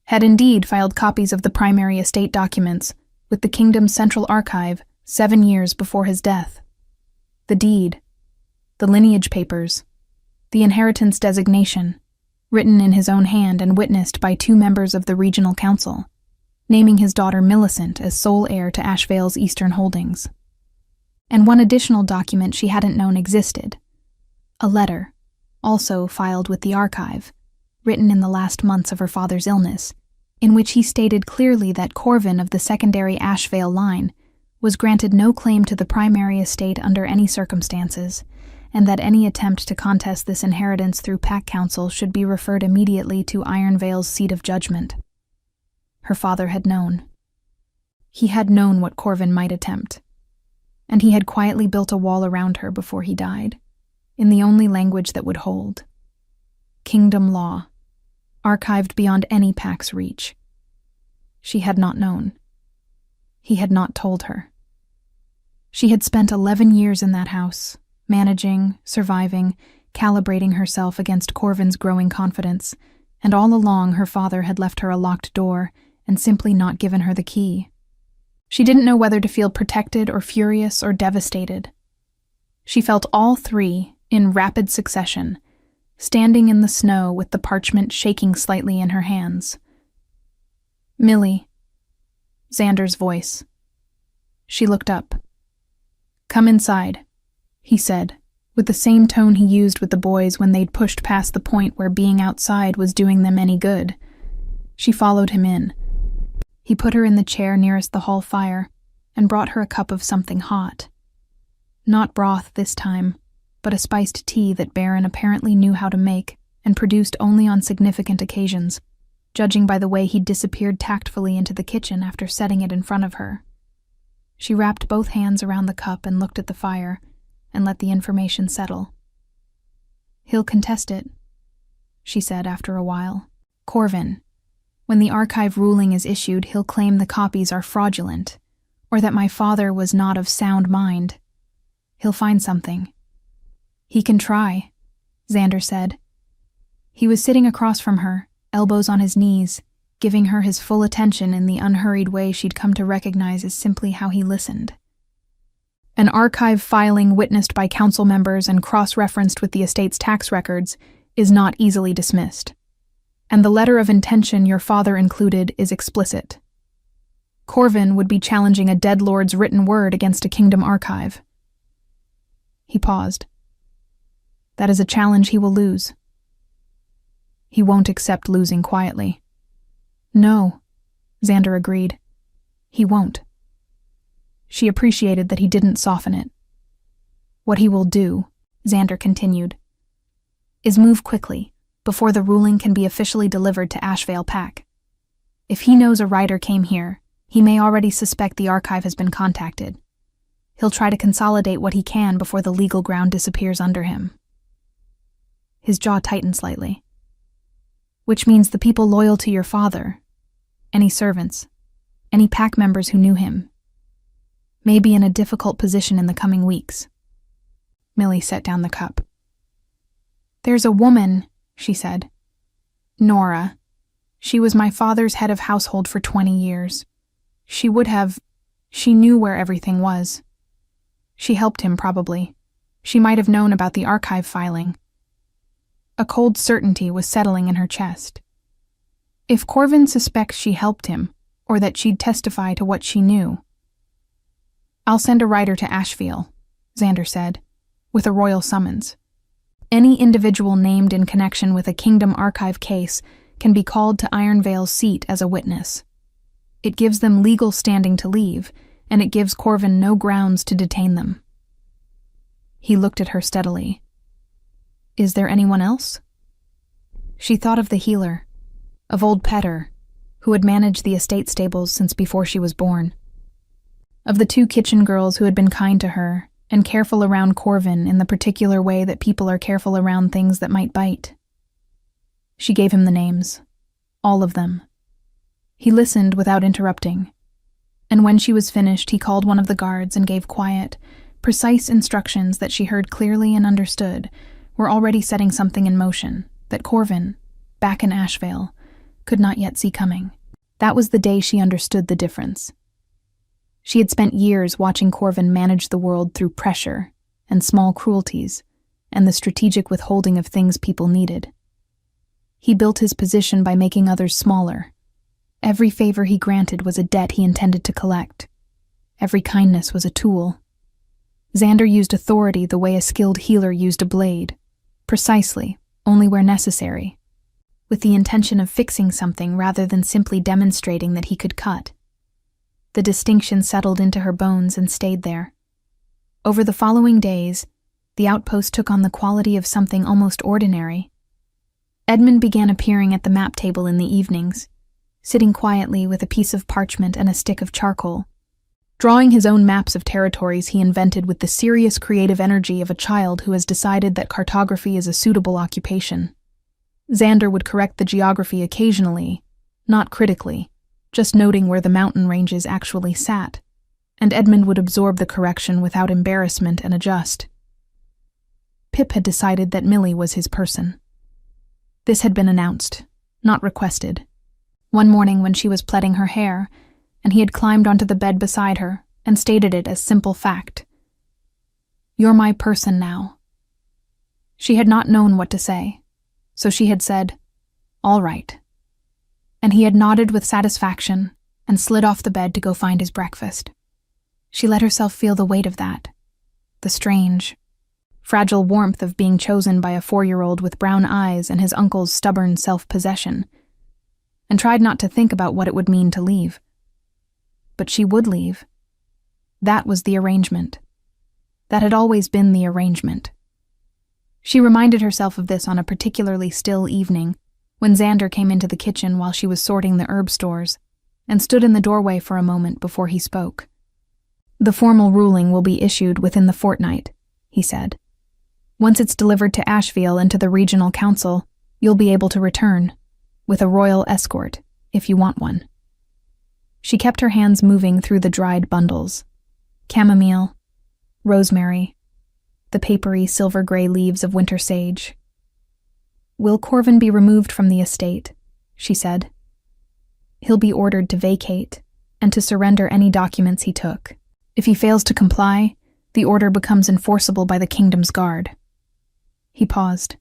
had indeed filed copies of the primary estate documents with the kingdom's central archive 7 years before his death. The deed, the lineage papers, the inheritance designation, written in his own hand and witnessed by 2 members of the regional council, naming his daughter Millicent as sole heir to Ashvale's eastern holdings. And one additional document she hadn't known existed, a letter, also filed with the archive, written in the last months of her father's illness, in which he stated clearly that Corvin of the secondary Ashvale line was granted no claim to the primary estate under any circumstances, and that any attempt to contest this inheritance through Pack Council should be referred immediately to Ironvale's seat of judgment. Her father had known. He had known what Corvin might attempt, and he had quietly built a wall around her before he died, in the only language that would hold. Kingdom law, archived beyond any Pack's reach. She had not known. He had not told her. She had spent 11 years in that house, managing, surviving, calibrating herself against Corvin's growing confidence, and all along her father had left her a locked door and simply not given her the key. She didn't know whether to feel protected or furious or devastated. She felt all 3 in rapid succession, standing in the snow with the parchment shaking slightly in her hands. "Millie," Xander's voice. She looked up. "Come inside," he said, with the same tone he used with the boys when they'd pushed past the point where being outside was doing them any good. She followed him in. He put her in the chair nearest the hall fire and brought her a cup of something hot. Not broth this time, but a spiced tea that Baron apparently knew how to make and produced only on significant occasions, judging by the way he disappeared tactfully into the kitchen after setting it in front of her. She wrapped both hands around the cup and looked at the fire, and let the information settle. "He'll contest it," she said after a while. "Corvin, when the archive ruling is issued, he'll claim the copies are fraudulent, or that my father was not of sound mind. He'll find something." "He can try," Xander said. He was sitting across from her, elbows on his knees, giving her his full attention in the unhurried way she'd come to recognize as simply how he listened. An archive filing witnessed by council members and cross-referenced with the estate's tax records is not easily dismissed. And the letter of intention your father included is explicit. Corvin would be challenging a dead lord's written word against a kingdom archive. He paused. That is a challenge he will lose. He won't accept losing quietly. No, Xander agreed. He won't. She appreciated that he didn't soften it. What he will do, Xander continued, is move quickly, before the ruling can be officially delivered to Ashvale Pack. If he knows a writer came here, he may already suspect the archive has been contacted. He'll try to consolidate what he can before the legal ground disappears under him. His jaw tightened slightly. Which means the people loyal to your father, any servants, any pack members who knew him, may be in a difficult position in the coming weeks. Millie set down the cup. There's a woman, she said. Nora. She was my father's head of household for 20 years. She knew where everything was. She helped him, probably. She might have known about the archive filing. A cold certainty was settling in her chest. If Corvin suspects she helped him, or that she'd testify to what she knew. I'll send a writer to Asheville, Xander said, with a royal summons. Any individual named in connection with a Kingdom Archive case can be called to Ironvale's seat as a witness. It gives them legal standing to leave, and it gives Corvin no grounds to detain them. He looked at her steadily. Is there anyone else? She thought of the healer, of old Petter, who had managed the estate stables since before she was born. Of the 2 kitchen girls who had been kind to her and careful around Corvin in the particular way that people are careful around things that might bite. She gave him the names, all of them. He listened without interrupting, and when she was finished, he called one of the guards and gave quiet, precise instructions that she heard clearly and understood were already setting something in motion that Corvin, back in Asheville, could not yet see coming. That was the day she understood the difference. She had spent years watching Corvin manage the world through pressure and small cruelties and the strategic withholding of things people needed. He built his position by making others smaller. Every favor he granted was a debt he intended to collect. Every kindness was a tool. Xander used authority the way a skilled healer used a blade, precisely, only where necessary, with the intention of fixing something rather than simply demonstrating that he could cut. The distinction settled into her bones and stayed there. Over the following days, the outpost took on the quality of something almost ordinary. Edmund began appearing at the map table in the evenings, sitting quietly with a piece of parchment and a stick of charcoal, drawing his own maps of territories he invented with the serious creative energy of a child who has decided that cartography is a suitable occupation. Xander would correct the geography occasionally, not critically, just noting where the mountain ranges actually sat, and Edmund would absorb the correction without embarrassment and adjust. Pip had decided that Millie was his person. This had been announced, not requested. One morning when she was plaiting her hair, and he had climbed onto the bed beside her and stated it as simple fact. You're my person now. She had not known what to say, so she had said, all right. And he had nodded with satisfaction and slid off the bed to go find his breakfast. She let herself feel the weight of that, the strange, fragile warmth of being chosen by a 4-year-old with brown eyes and his uncle's stubborn self-possession, and tried not to think about what it would mean to leave. But she would leave. That was the arrangement. That had always been the arrangement. She reminded herself of this on a particularly still evening, when Xander came into the kitchen while she was sorting the herb stores, and stood in the doorway for a moment before he spoke. The formal ruling will be issued within the fortnight, he said. Once it's delivered to Asheville and to the regional council, you'll be able to return, with a royal escort, if you want one. She kept her hands moving through the dried bundles. Chamomile, rosemary, the papery silver-gray leaves of winter sage. Will Corvin be removed from the estate? She said. He'll be ordered to vacate and to surrender any documents he took. If he fails to comply, the order becomes enforceable by the kingdom's guard. He paused.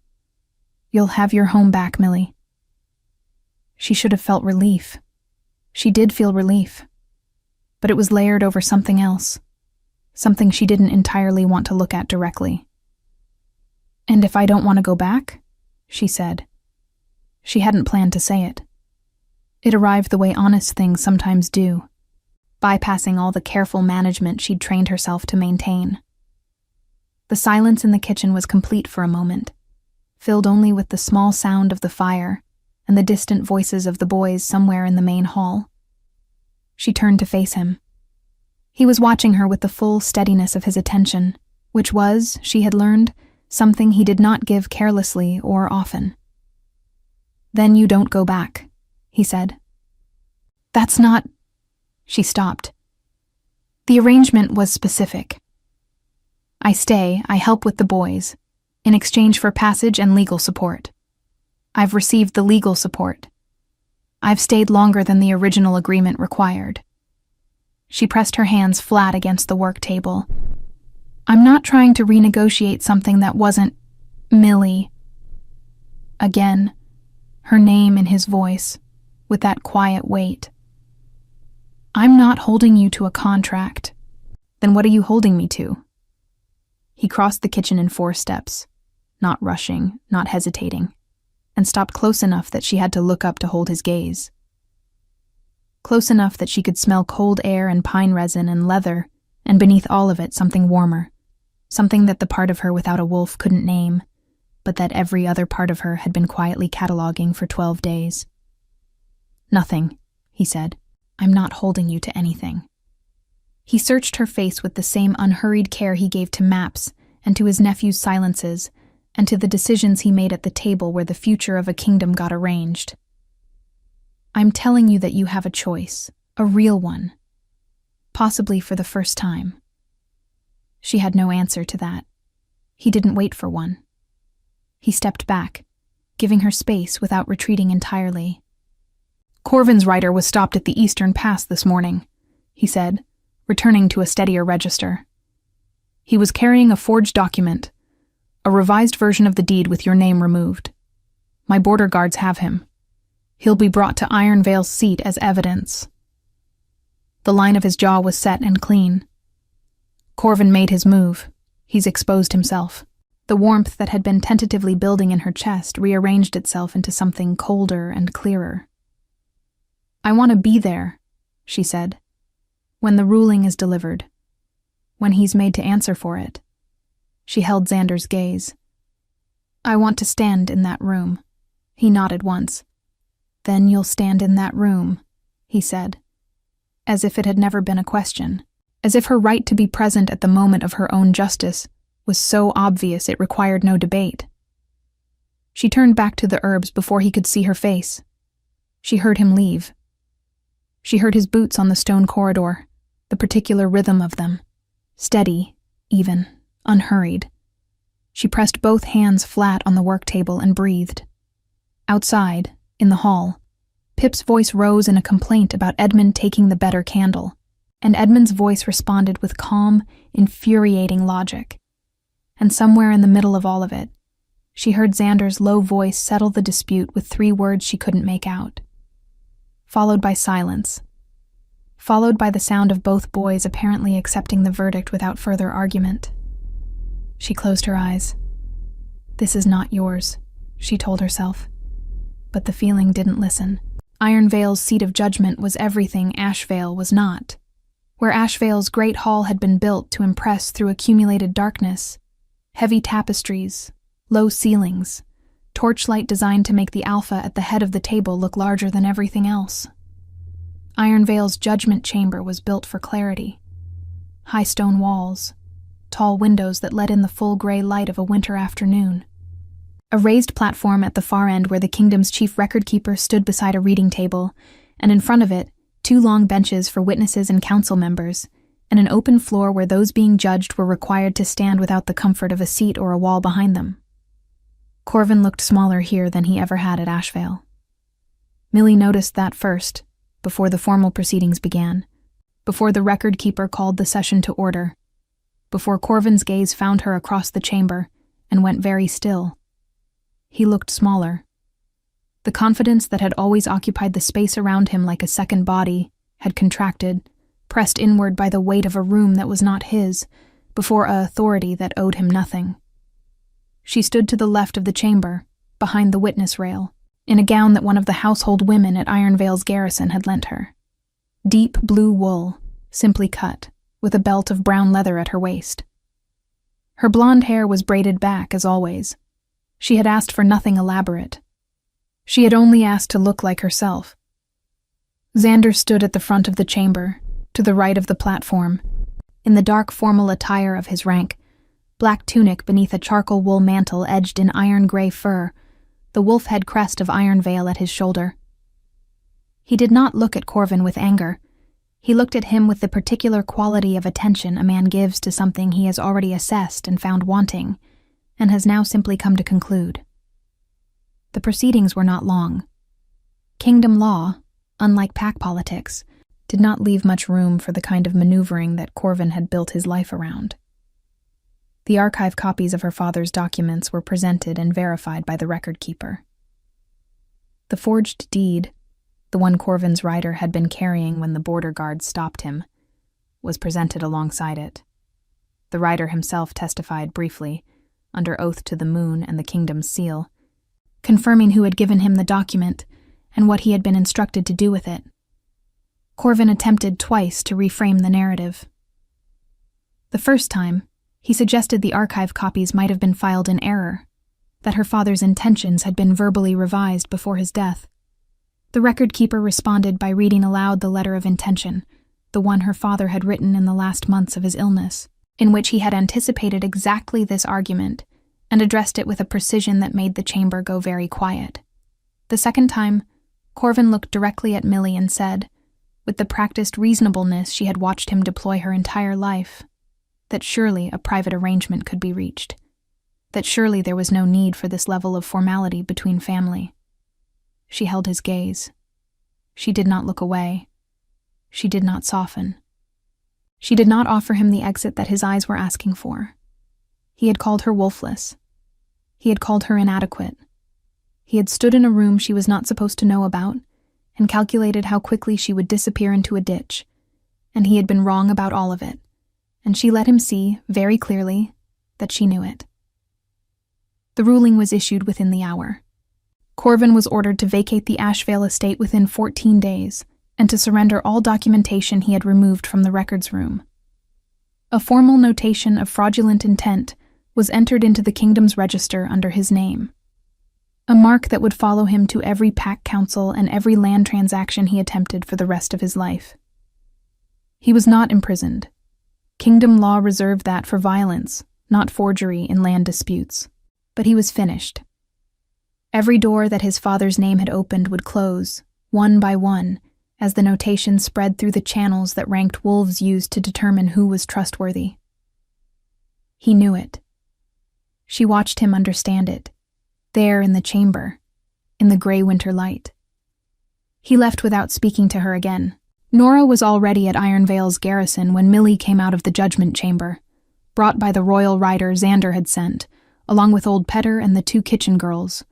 You'll have your home back, Millie. She should have felt relief. She did feel relief. But it was layered over something else, something she didn't entirely want to look at directly. And if I don't want to go back? She said. She hadn't planned to say it. It arrived the way honest things sometimes do, bypassing all the careful management she'd trained herself to maintain. The silence in the kitchen was complete for a moment, filled only with the small sound of the fire and the distant voices of the boys somewhere in the main hall. She turned to face him. He was watching her with the full steadiness of his attention, which was, she had learned, something he did not give carelessly or often. "Then you don't go back," he said. "That's not—" She stopped. "The arrangement was specific. I stay, I help with the boys, in exchange for passage and legal support. I've received the legal support. I've stayed longer than the original agreement required." She pressed her hands flat against the work table. "I'm not trying to renegotiate something that wasn't— Millie." Again, her name in his voice, with that quiet weight. "I'm not holding you to a contract." "Then what are you holding me to?" He crossed the kitchen in 4 steps, not rushing, not hesitating, and stopped close enough that she had to look up to hold his gaze. Close enough that she could smell cold air and pine resin and leather, and beneath all of it something warmer, something that the part of her without a wolf couldn't name, but that every other part of her had been quietly cataloging for 12 days. "Nothing," he said. "I'm not holding you to anything." He searched her face with the same unhurried care he gave to maps and to his nephew's silences and to the decisions he made at the table where the future of a kingdom got arranged. "I'm telling you that you have a choice, a real one. Possibly for the first time." She had no answer to that. He didn't wait for one. He stepped back, giving her space without retreating entirely. "Corvin's rider was stopped at the Eastern Pass this morning," he said, returning to a steadier register. "He was carrying a forged document, a revised version of the deed with your name removed. My border guards have him. He'll be brought to Iron Vale's seat as evidence." The line of his jaw was set and clean. Corvin made his move. He's exposed himself. The warmth that had been tentatively building in her chest rearranged itself into something colder and clearer. "I want to be there," she said, "when the ruling is delivered, when he's made to answer for it." She held Xander's gaze. "I want to stand in that room." He nodded once. "Then you'll stand in that room," he said, as if it had never been a question, as if her right to be present at the moment of her own justice was so obvious it required no debate. She turned back to the herbs before he could see her face. She heard him leave. She heard his boots on the stone corridor, the particular rhythm of them, steady, even, unhurried. She pressed both hands flat on the work table and breathed. Outside, in the hall, Pip's voice rose in a complaint about Edmund taking the better candle, and Edmund's voice responded with calm, infuriating logic. And somewhere in the middle of all of it, she heard Xander's low voice settle the dispute with 3 words she couldn't make out. Followed by silence. Followed by the sound of both boys apparently accepting the verdict without further argument. She closed her eyes. "This is not yours," she told herself. But the feeling didn't listen. Iron Vale's seat of judgment was everything Ashvale was not. Where Ashvale's great hall had been built to impress through accumulated darkness, heavy tapestries, low ceilings, torchlight designed to make the Alpha at the head of the table look larger than everything else. Iron Vale's judgment chamber was built for clarity. High stone walls, tall windows that let in the full gray light of a winter afternoon. A raised platform at the far end where the kingdom's chief record-keeper stood beside a reading table, and in front of it, 2 long benches for witnesses and council members, and an open floor where those being judged were required to stand without the comfort of a seat or a wall behind them. Corvin looked smaller here than he ever had at Ashvale. Millie noticed that first, before the formal proceedings began, before the record-keeper called the session to order, before Corvin's gaze found her across the chamber and went very still. He looked smaller. The confidence that had always occupied the space around him like a second body had contracted, pressed inward by the weight of a room that was not his, before a authority that owed him nothing. She stood to the left of the chamber, behind the witness rail, in a gown that one of the household women at Iron Vale's garrison had lent her. Deep blue wool, simply cut, with a belt of brown leather at her waist. Her blonde hair was braided back, as always. She had asked for nothing elaborate. She had only asked to look like herself. Xander stood at the front of the chamber, to the right of the platform, in the dark formal attire of his rank, black tunic beneath a charcoal wool mantle edged in iron-gray fur, the wolf-head crest of iron veil at his shoulder. He did not look at Corvin with anger. He looked at him with the particular quality of attention a man gives to something he has already assessed and found wanting, and has now simply come to conclude. The proceedings were not long. Kingdom law, unlike pack politics, did not leave much room for the kind of maneuvering that Corvin had built his life around. The archive copies of her father's documents were presented and verified by the record keeper. The forged deed, the one Corvin's rider had been carrying when the border guards stopped him, was presented alongside it. The rider himself testified briefly, under oath to the moon and the kingdom's seal, confirming who had given him the document and what he had been instructed to do with it. Corvin attempted twice to reframe the narrative. The first time, he suggested the archive copies might have been filed in error, that her father's intentions had been verbally revised before his death. The record keeper responded by reading aloud the letter of intention, the one her father had written in the last months of his illness, in which he had anticipated exactly this argument and addressed it with a precision that made the chamber go very quiet. The second time, Corvin looked directly at Millie and said, with the practiced reasonableness she had watched him deploy her entire life, that surely a private arrangement could be reached, that surely there was no need for this level of formality between family. She held his gaze. She did not look away. She did not soften. She did not offer him the exit that his eyes were asking for. He had called her wolfless. He had called her inadequate. He had stood in a room she was not supposed to know about and calculated how quickly she would disappear into a ditch, and he had been wrong about all of it, and she let him see, very clearly, that she knew it. The ruling was issued within the hour. Corvin was ordered to vacate the Ashvale estate within 14 days, and to surrender all documentation he had removed from the records room. A formal notation of fraudulent intent was entered into the kingdom's register under his name, a mark that would follow him to every pack council and every land transaction he attempted for the rest of his life. He was not imprisoned. Kingdom law reserved that for violence, not forgery in land disputes. But he was finished. Every door that his father's name had opened would close, one by one, as the notation spread through the channels that ranked wolves used to determine who was trustworthy. He knew it. She watched him understand it, there in the chamber, in the gray winter light. He left without speaking to her again. Nora was already at Iron Vale's garrison when Millie came out of the judgment chamber, brought by the royal rider Xander had sent, along with old Petter and the 2 kitchen girls,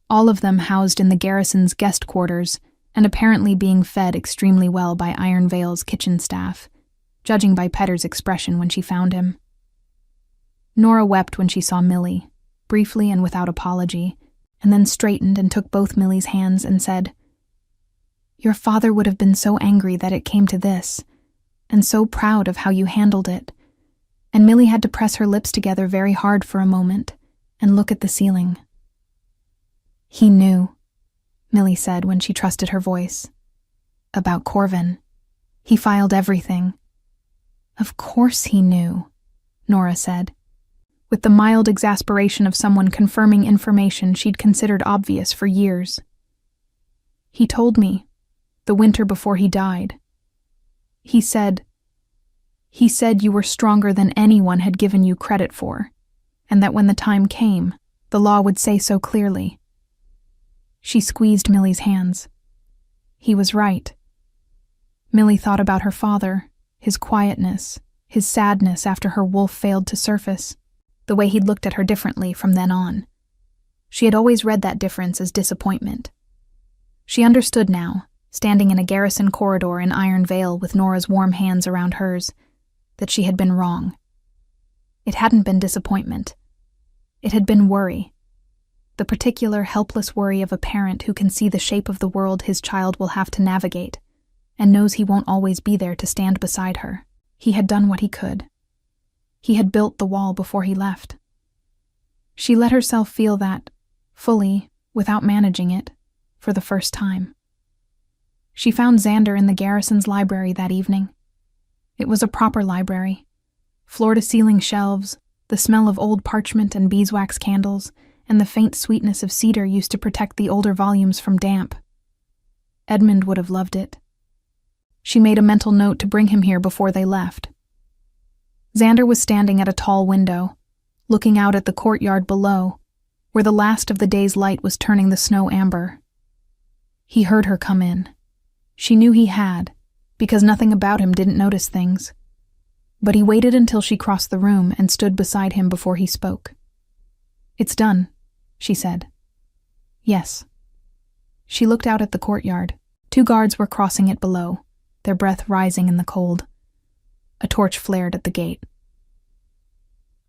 all of them housed in the garrison's guest quarters and apparently being fed extremely well by Iron Vale's kitchen staff, judging by Petter's expression when she found him. Nora wept when she saw Millie, briefly and without apology, and then straightened and took both Millie's hands and said, "Your father would have been so angry that it came to this, and so proud of how you handled it." And Millie had to press her lips together very hard for a moment and look at the ceiling. "He knew," Millie said when she trusted her voice. "About Corvin. He filed everything." "Of course he knew," Nora said, with the mild exasperation of someone confirming information she'd considered obvious for years. "He told me, the winter before he died. He said you were stronger than anyone had given you credit for, and that when the time came, the law would say so clearly." She squeezed Millie's hands. He was right. Millie thought about her father, his quietness, his sadness after her wolf failed to surface, the way he'd looked at her differently from then on. She had always read that difference as disappointment. She understood now, standing in a garrison corridor in Iron Vale with Nora's warm hands around hers, that she had been wrong. It hadn't been disappointment. It had been worry. The particular helpless worry of a parent who can see the shape of the world his child will have to navigate, and knows he won't always be there to stand beside her. He had done what he could. He had built the wall before he left. She let herself feel that, fully, without managing it, for the first time. She found Xander in the garrison's library that evening. It was a proper library. Floor-to-ceiling shelves, The smell of old parchment and beeswax candles, and the faint sweetness of cedar used to protect the older volumes from damp. Edmund would have loved it. She made a mental note to bring him here before they left. Xander was standing at a tall window, looking out at the courtyard below, where the last of the day's light was turning the snow amber. He heard her come in. She knew he had, because nothing about him didn't notice things. But he waited until she crossed the room and stood beside him before he spoke. "It's done," she said. "Yes." She looked out at the courtyard. 2 guards were crossing it below, their breath rising in the cold. A torch flared at the gate.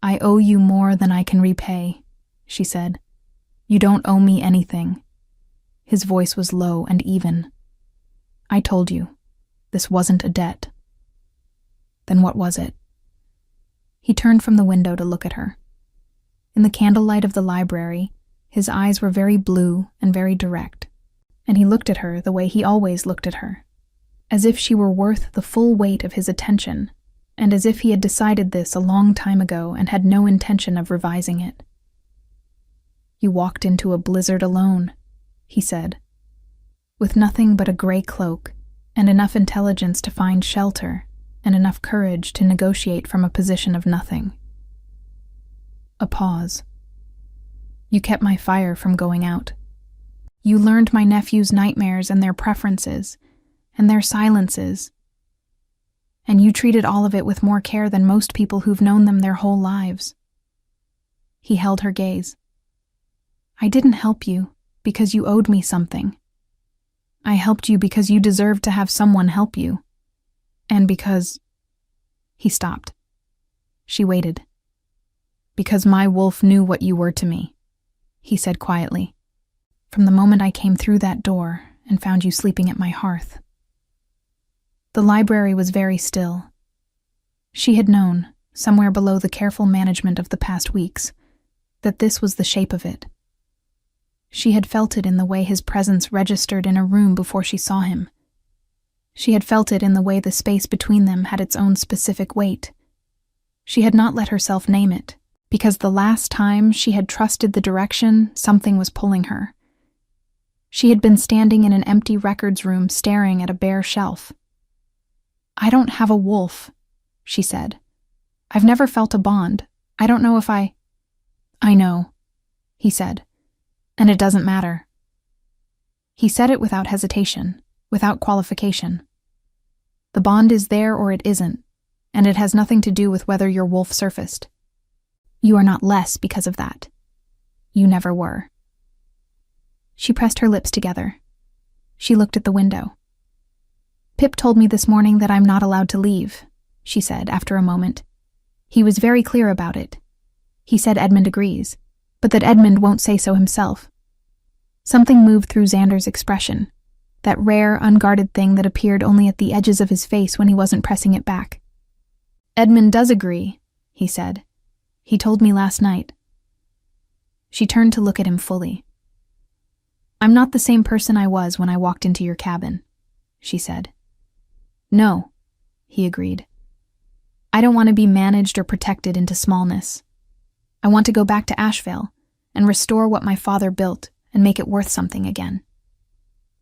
"I owe you more than I can repay," she said. "You don't owe me anything." His voice was low and even. "I told you, this wasn't a debt." "Then what was it?" He turned from the window to look at her. In the candlelight of the library, his eyes were very blue and very direct, and he looked at her the way he always looked at her, as if she were worth the full weight of his attention, and as if he had decided this a long time ago and had no intention of revising it. "You walked into a blizzard alone," he said, "with nothing but a gray cloak and enough intelligence to find shelter and enough courage to negotiate from a position of nothing." A pause. "You kept my fire from going out. You learned my nephew's nightmares and their preferences and their silences. And you treated all of it with more care than most people who've known them their whole lives." He held her gaze. "I didn't help you because you owed me something. I helped you because you deserved to have someone help you. And because—" He stopped. She waited. "Because my wolf knew what you were to me," he said quietly. "From the moment I came through that door and found you sleeping at my hearth." The library was very still. She had known, somewhere below the careful management of the past weeks, that this was the shape of it. She had felt it in the way his presence registered in a room before she saw him. She had felt it in the way the space between them had its own specific weight. She had not let herself name it, because the last time she had trusted the direction, something was pulling her. She had been standing in an empty records room staring at a bare shelf. "I don't have a wolf," she said. "I've never felt a bond. I don't know if I—" "I know," he said. "And it doesn't matter." He said it without hesitation, without qualification. "The bond is there or it isn't, and it has nothing to do with whether your wolf surfaced. You are not less because of that. You never were." She pressed her lips together. She looked at the window. "Pip told me this morning that I'm not allowed to leave," she said after a moment. "He was very clear about it. He said Edmund agrees, but that Edmund won't say so himself." Something moved through Xander's expression, that rare, unguarded thing that appeared only at the edges of his face when he wasn't pressing it back. "Edmund does agree," he said. "He told me last night." She turned to look at him fully. "I'm not the same person I was when I walked into your cabin," she said. "No," he agreed. "I don't want to be managed or protected into smallness. I want to go back to Asheville and restore what my father built and make it worth something again.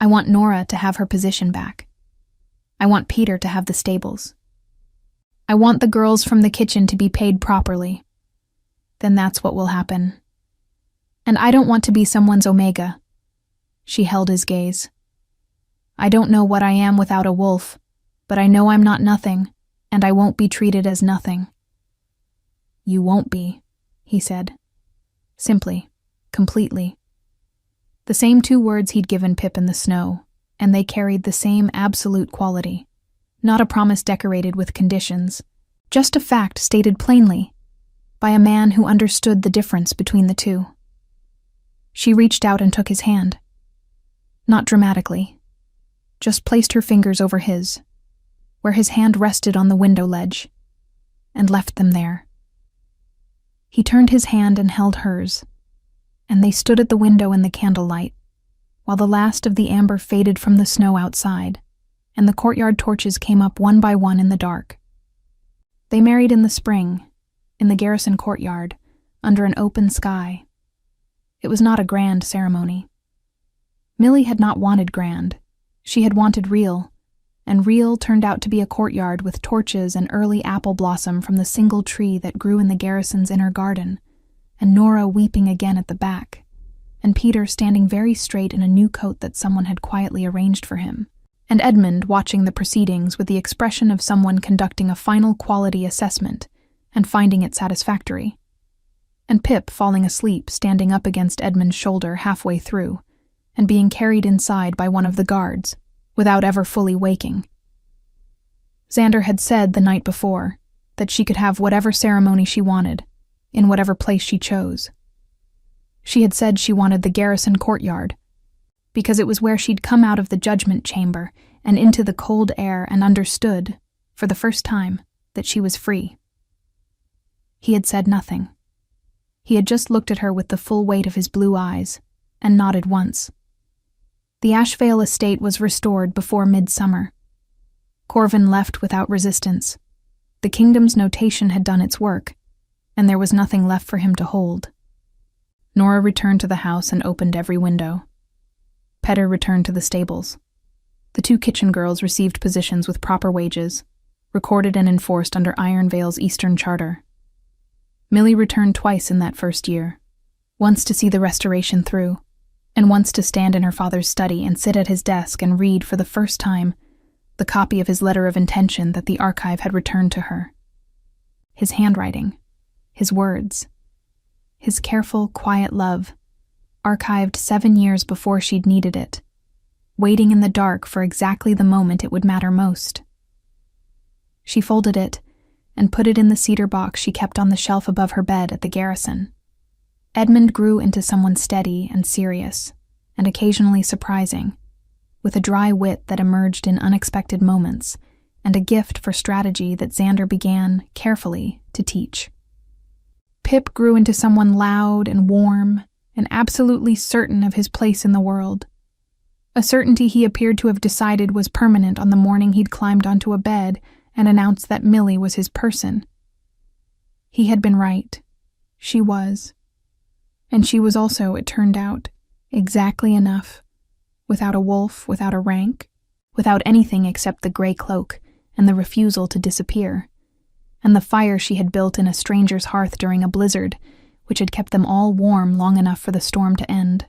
I want Nora to have her position back. I want Peter to have the stables. I want the girls from the kitchen to be paid properly. Then that's what will happen. And I don't want to be someone's Omega." She held his gaze. "I don't know what I am without a wolf, but I know I'm not nothing, and I won't be treated as nothing." "You won't be," he said. Simply, completely. The same 2 words he'd given Pip in the snow, and they carried the same absolute quality. Not a promise decorated with conditions, just a fact stated plainly, by a man who understood the difference between the 2. She reached out and took his hand. Not dramatically, just placed her fingers over his, where his hand rested on the window ledge, and left them there. He turned his hand and held hers, and they stood at the window in the candlelight, while the last of the amber faded from the snow outside, and the courtyard torches came up one by one in the dark. They married in the spring, in the garrison courtyard, under an open sky. It was not a grand ceremony. Millie had not wanted grand. She had wanted real, and real turned out to be a courtyard with torches and early apple blossom from the single tree that grew in the garrison's inner garden, and Nora weeping again at the back, and Peter standing very straight in a new coat that someone had quietly arranged for him, and Edmund watching the proceedings with the expression of someone conducting a final quality assessment and finding it satisfactory, and Pip falling asleep standing up against Edmund's shoulder halfway through, and being carried inside by one of the guards, without ever fully waking. Xander had said the night before that she could have whatever ceremony she wanted, in whatever place she chose. She had said she wanted the garrison courtyard, because it was where she'd come out of the judgment chamber and into the cold air and understood, for the first time, that she was free. He had said nothing. He had just looked at her with the full weight of his blue eyes, and nodded once. The Ashvale estate was restored before midsummer. Corvin left without resistance. The kingdom's notation had done its work, and there was nothing left for him to hold. Nora returned to the house and opened every window. Petter returned to the stables. The 2 kitchen girls received positions with proper wages, recorded and enforced under Iron Vale's Eastern Charter. Millie returned twice in that first year, once to see the restoration through, and once to stand in her father's study and sit at his desk and read for the first time the copy of his letter of intention that the archive had returned to her. His handwriting, his words, his careful, quiet love, archived 7 years before she'd needed it, waiting in the dark for exactly the moment it would matter most. She folded it and put it in the cedar box she kept on the shelf above her bed at the garrison. Edmund grew into someone steady and serious, and occasionally surprising, with a dry wit that emerged in unexpected moments, and a gift for strategy that Xander began, carefully, to teach. Pip grew into someone loud and warm, and absolutely certain of his place in the world. A certainty he appeared to have decided was permanent on the morning he'd climbed onto a bed and announced that Millie was his person. He had been right. She was. And she was also, it turned out, exactly enough, without a wolf, without a rank, without anything except the gray cloak and the refusal to disappear, and the fire she had built in a stranger's hearth during a blizzard, which had kept them all warm long enough for the storm to end.